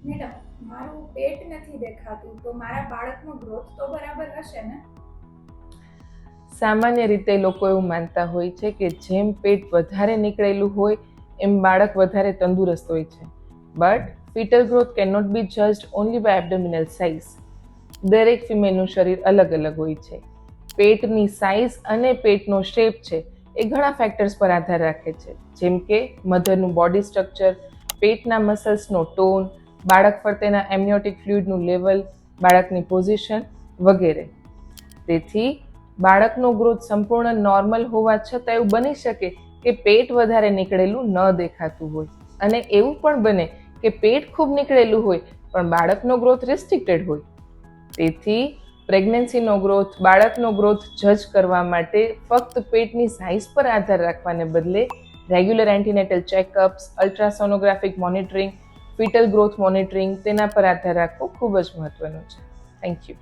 Madam, મારું પેટ નથી દેખાતું તો મારા બાળકનો ગ્રોથ તો બરાબર હશે ને? સામાન્ય રીતે લોકો એવું માનતા હોય છે કે જેમ પેટ વધારે નીકળેલું હોય એમ બાળક વધારે તંદુરસ્ત હોય છે. But foetal growth can not be judged only by abdominal size. દરેક ફિમેલનું શરીર અલગ અલગ હોય છે. પેટની સાઇઝ અને પેટનો શેપ છે એ ઘણા ફેક્ટર્સ પર આધાર રાખે છે, જેમ કે મધરનું બોડી સ્ટ્રક્ચર, પેટના મસલ્સનો ટોન, બાળક ફરતેના એમનિયોટિક ફ્લુઇડનું લેવલ, બાળકની પોઝિશન વગેરે. તેથી બાળકનો ગ્રોથ સંપૂર્ણ નોર્મલ હોવા છતાં એવું બની શકે કે પેટ વધારે નીકળેલું ન દેખાતું હોય, અને એવું પણ બને કે પેટ ખૂબ નીકળેલું હોય પણ બાળકનો ગ્રોથ રિસ્ટ્રિક્ટેડ હોય. તેથી પ્રેગ્નન્સીનો ગ્રોથ, બાળકનો ગ્રોથ જજ કરવા માટે ફક્ત પેટની સાઇઝ પર આધાર રાખવાને બદલે regular antenatal checkups, ultrasonographic monitoring, foetal growth monitoring તેના પર આધાર રાખવો ખૂબ જ મહત્વનું છે. Thank you.